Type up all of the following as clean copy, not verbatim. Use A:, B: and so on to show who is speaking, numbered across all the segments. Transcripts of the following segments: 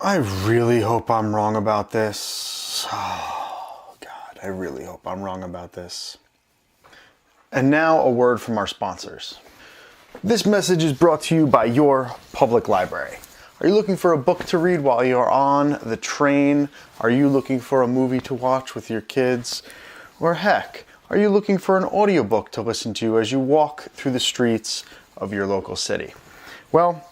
A: I really hope I'm wrong about this. Oh, God, I really hope I'm wrong about this. And now a word from our sponsors. This message is brought to you by your public library. Are you looking for a book to read while you're on the train? Are you looking for a movie to watch with your kids? Or heck, are you looking for an audiobook to listen to as you walk through the streets of your local city? Well,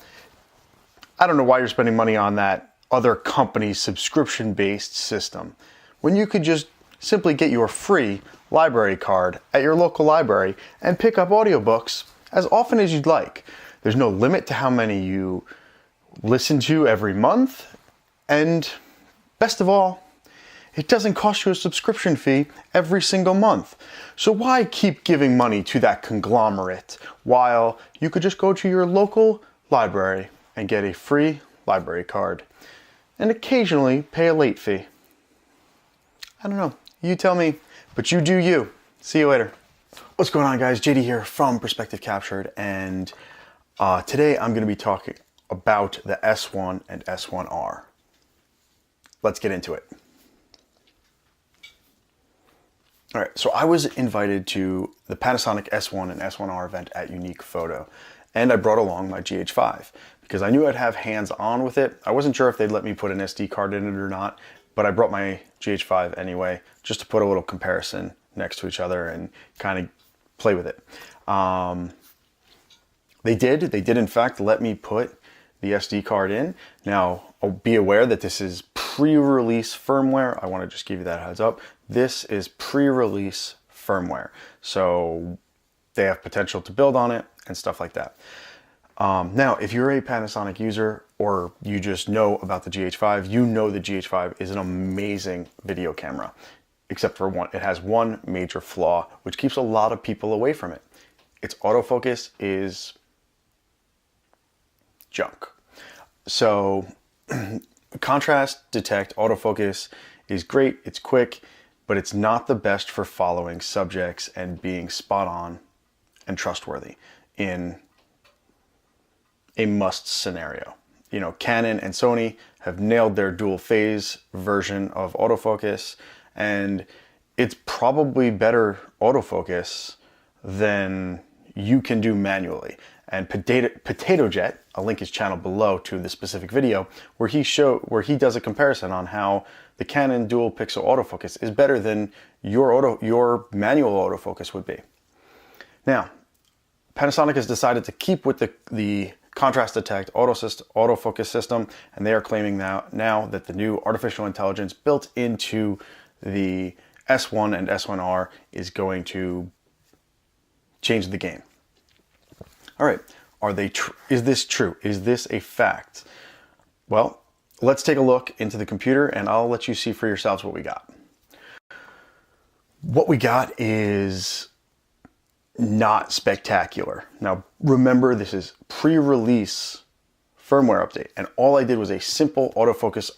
A: I don't know why you're spending money on that other company's subscription-based system when you could just simply get your free library card at your local library and pick up audiobooks as often as you'd like. There's no limit to how many you listen to every month, and best of all, it doesn't cost you a subscription fee every single month. So why keep giving money to that conglomerate while you could just go to your local library and get a free library card and occasionally pay a late fee? I don't know. You tell me, but you do you. See you later. What's going on, guys? JD here from PerspectiveCaptured, and today I'm going to be talking about the S1 and S1R. Let's get into it. All right, so I was invited to the Panasonic S1 and S1R event at Unique Photo, and I brought along my GH5 because I knew I'd have hands-on with it. I wasn't sure if they'd let me put an SD card in it or not, but I brought my GH5 anyway, just to put a little comparison next to each other and kind of play with it. They did in fact let me put the SD card in. Now, be aware that this is pre-release firmware. I want to just give you that heads up. This is pre-release firmware, so they have potential to build on it and stuff like that. Now, if you're a Panasonic user or you just know about the GH5, you know the GH5 is an amazing video camera, except for one. It has one major flaw, which keeps a lot of people away from it. Its autofocus is junk. So contrast, detect, autofocus is great, it's quick, but it's not the best for following subjects and being spot on and trustworthy in a must scenario. You know, Canon and Sony have nailed their dual phase version of autofocus, and it's probably better autofocus than you can do manually. And Potato Jet, I'll link his channel below to the specific video where he does a comparison on how the Canon dual pixel autofocus is better than your manual autofocus would be. Now, Panasonic has decided to keep with the contrast detect autofocus system, and they are claiming now that the new artificial intelligence built into the S1 and S1R is going to change the game. All right, is this true? Is this a fact? Well, let's take a look into the computer and I'll let you see for yourselves what we got. What we got is not spectacular. Now, remember, this is pre-release firmware update, and all I did was a simple autofocus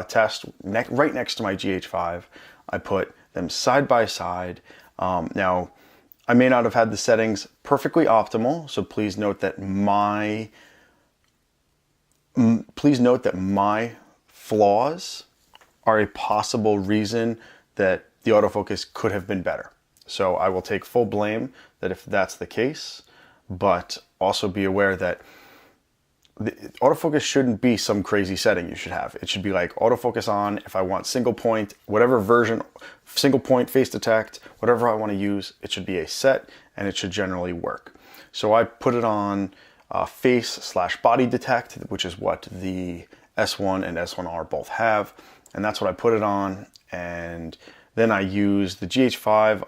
A: test right next to my GH5. I put them side by side. Now, I may not have had the settings perfectly optimal, so please note that my flaws are a possible reason that the autofocus could have been better. So I will take full blame that if that's the case, but also be aware that the autofocus shouldn't be some crazy setting you should have. It should be like autofocus on if I want single point, whatever version, single point face detect, whatever I want to use, it should be a set and it should generally work. So I put it on face/body detect, which is what the S1 and S1R both have. And that's what I put it on. And then I use the GH5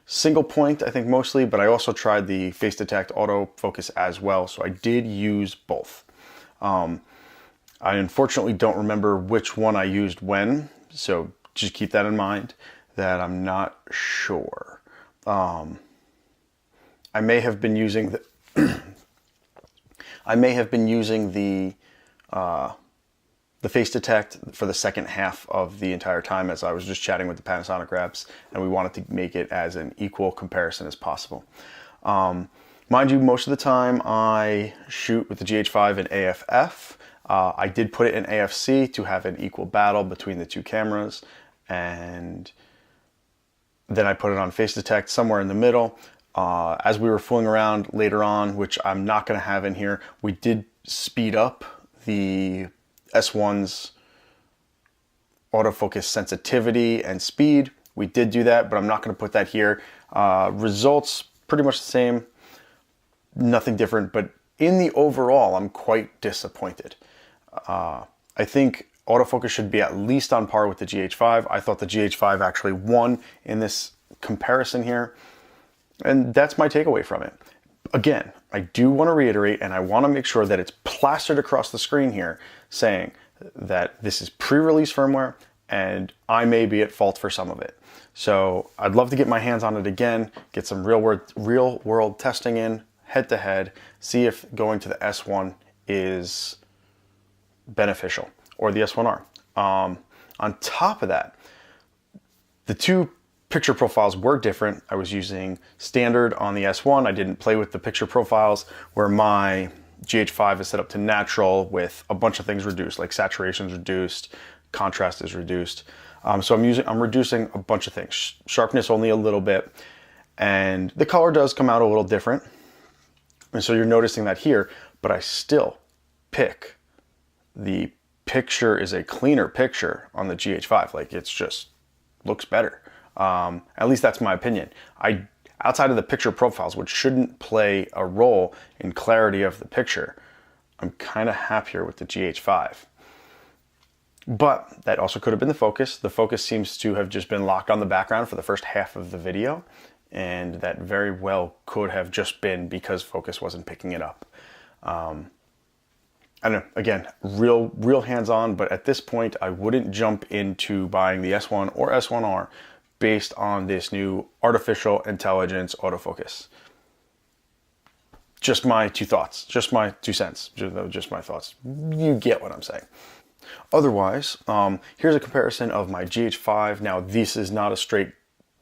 A: single point, I think mostly, but I also tried the face detect autofocus as well. So I did use both. I unfortunately don't remember which one I used when, so just keep that in mind that I'm not sure. I may have been using the the face detect for the second half of the entire time as I was just chatting with the Panasonic reps, and we wanted to make it as an equal comparison as possible. Mind you, most of the time I shoot with the GH5 in AFF. I did put it in AFC to have an equal battle between the two cameras, and then I put it on face detect somewhere in the middle. As we were fooling around later on, which I'm not going to have in here, we did speed up the S1's autofocus sensitivity and speed. We did do that, but I'm not going to put that here. Results pretty much the same, nothing different, but in the overall, I'm quite disappointed. I think autofocus should be at least on par with the GH5. I thought the GH5 actually won in this comparison here, and that's my takeaway from it. Again, I do want to reiterate, and I want to make sure that it's plastered across the screen here, saying that this is pre-release firmware, and I may be at fault for some of it. So I'd love to get my hands on it again, get some real world testing in, head to head, see if going to the S1 is beneficial, or the S1R. On top of that, the two picture profiles were different. I was using standard on the S1. I didn't play with the picture profiles, where my GH5 is set up to natural with a bunch of things reduced, like saturation's reduced, contrast is reduced. So I'm reducing a bunch of things. Sharpness only a little bit, and the color does come out a little different. And so you're noticing that here, but I still pick the picture is a cleaner picture on the GH5. Like, it's just looks better. At least that's my opinion. Outside of the picture profiles, which shouldn't play a role in clarity of the picture, I'm kind of happier with the GH5. But that also could have been the focus. The focus seems to have just been locked on the background for the first half of the video, and that very well could have just been because focus wasn't picking it up. I don't know, again, real hands-on, but at this point I wouldn't jump into buying the S1 or S1R based on this new artificial intelligence autofocus. Just my two thoughts, just my 2 cents, just my thoughts. You get what I'm saying. Otherwise, here's a comparison of my GH5. Now, this is not a straight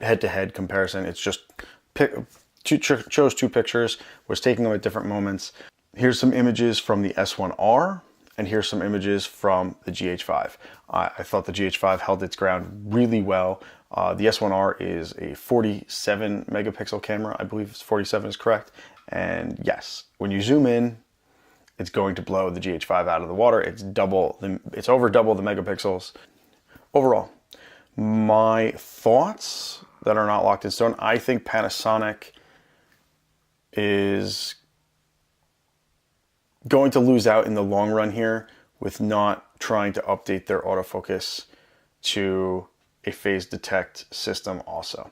A: head-to-head comparison. It's just chose two pictures, was taking them at different moments. Here's some images from the S1R, and here's some images from the GH5. I thought the GH5 held its ground really well. The S1R is a 47 megapixel camera. I believe 47 is correct. And yes, when you zoom in, it's going to blow the GH5 out of the water. It's over double the megapixels. Overall, my thoughts that are not locked in stone, I think Panasonic is going to lose out in the long run here with not trying to update their autofocus to a phase detect system also.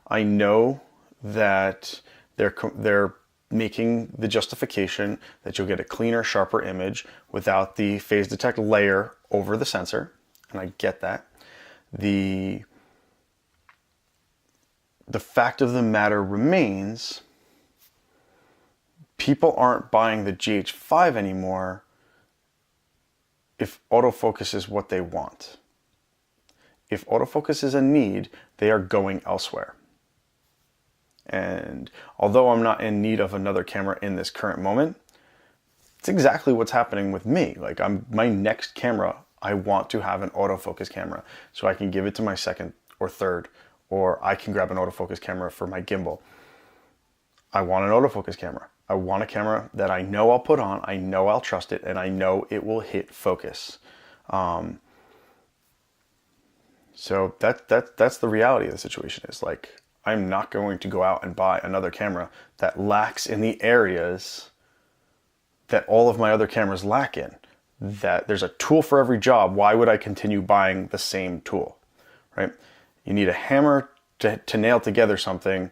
A: I know that they're making the justification that you'll get a cleaner, sharper image without the phase detect layer over the sensor, and I get that. The fact of the matter remains, people aren't buying the GH5 anymore if autofocus is what they want. If autofocus is a need, they are going elsewhere. And although I'm not in need of another camera in this current moment, it's exactly what's happening with me. Like, my next camera, I want to have an autofocus camera so I can give it to my second or third, or I can grab an autofocus camera for my gimbal. I want an autofocus camera. I want a camera that I know I'll put on, I know I'll trust it, and I know it will hit focus. So that's the reality of the situation. Is like, I'm not going to go out and buy another camera that lacks in the areas that all of my other cameras lack in. That there's a tool for every job. Why would I continue buying the same tool, right? You need a hammer to nail together something,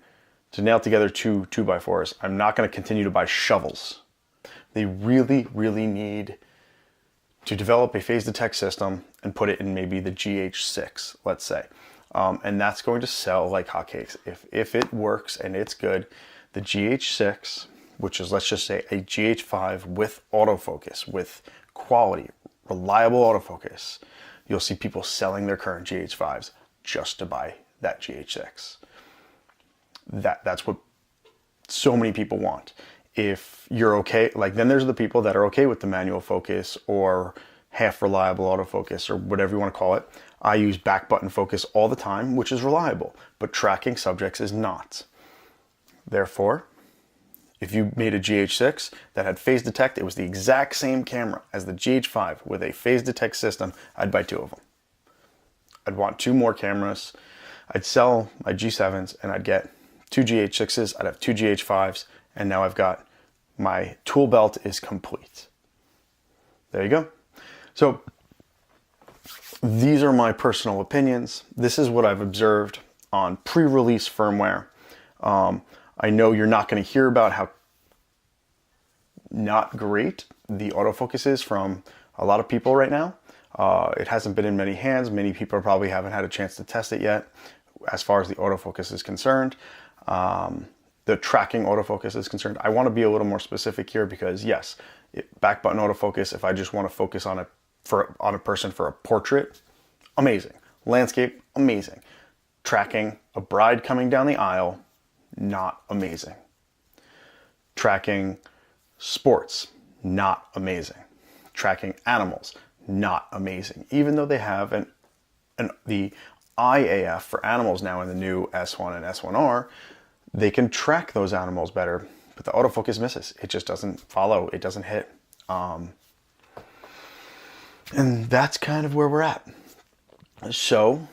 A: to nail together two 2x4s. I'm not going to continue to buy shovels. They really, really need to develop a phase detect system and put it in maybe the GH6, let's say. And that's going to sell like hotcakes. If it works and it's good, the GH6, which is, let's just say, a GH5 with autofocus, with quality, reliable autofocus, you'll see people selling their current GH5s just to buy that GH6. That's what so many people want. if you're okay, like then there's the people that are okay with the manual focus or half reliable autofocus or whatever you want to call it. I use back button focus all the time, which is reliable, but tracking subjects is not. Therefore, if you made a GH6 that had phase detect, it was the exact same camera as the GH5 with a phase detect system, I'd buy 2 of them. I'd want 2 more cameras. I'd sell my G7s and I'd get 2 GH6s, I'd have 2 GH5s, and now I've got my tool belt is complete. There you go. So these are my personal opinions. This is what I've observed on pre-release firmware. I know you're not going to hear about how not great the autofocus is from a lot of people right now. It hasn't been in many hands. Many people probably haven't had a chance to test it yet as far as the autofocus is concerned. The tracking autofocus is concerned. I want to be a little more specific here because yes, back button autofocus, if I just want to focus on a person for a portrait, amazing. Landscape, amazing. Tracking a bride coming down the aisle, not amazing. Tracking sports, not amazing. Tracking animals, not amazing. Even though they have the IAF for animals now in the new S1 and S1R, they can track those animals better, but the autofocus misses. It just doesn't follow, it doesn't hit. And that's kind of where we're at. So,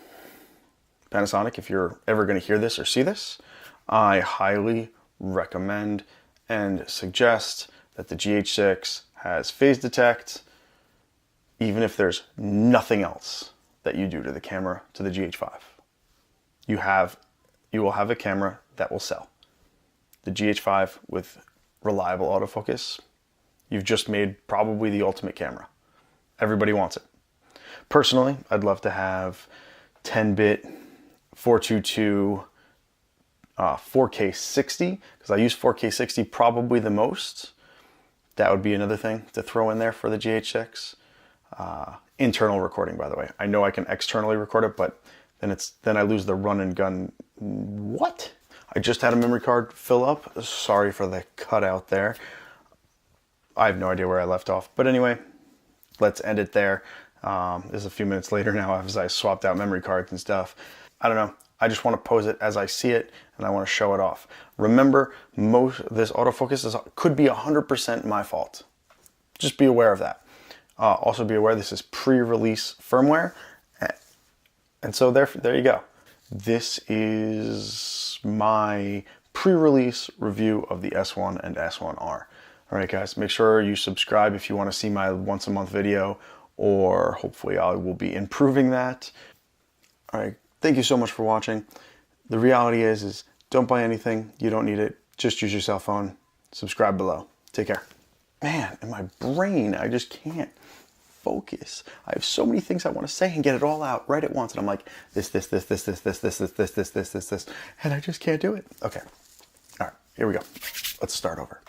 A: Panasonic, if you're ever going to hear this or see this, I highly recommend and suggest that the GH6 has phase detect, even if there's nothing else that you do to the camera to the GH5. You will have a camera that will sell. The GH5 with reliable autofocus, you've just made probably the ultimate camera. Everybody wants it. Personally, I'd love to have 10-bit 422 4K 60, because I use 4K 60 probably the most. That would be another thing to throw in there for the GH6. Internal recording, by the way. I know I can externally record it, but then I lose the run and gun. What? I just had a memory card fill up. Sorry for the cutout there. I have no idea where I left off. But anyway, let's end it there. This is a few minutes later now as I swapped out memory cards and stuff. I don't know. I just want to pose it as I see it, and I want to show it off. Remember, this autofocus could be 100% my fault. Just be aware of that. Also be aware this is pre-release firmware. And so there you go. This is my pre-release review of the S1 and S1R. All right, guys, make sure you subscribe if you want to see my once a month video, or hopefully I will be improving that. All right, thank you so much for watching. The reality is don't buy anything. You don't need it. Just use your cell phone. Subscribe below. Take care. Man, in my brain, I just can't focus. I have so many things I want to say and get it all out right at once. And I'm like, this, and I just can't do it. Okay. All right, here we go. Let's start over.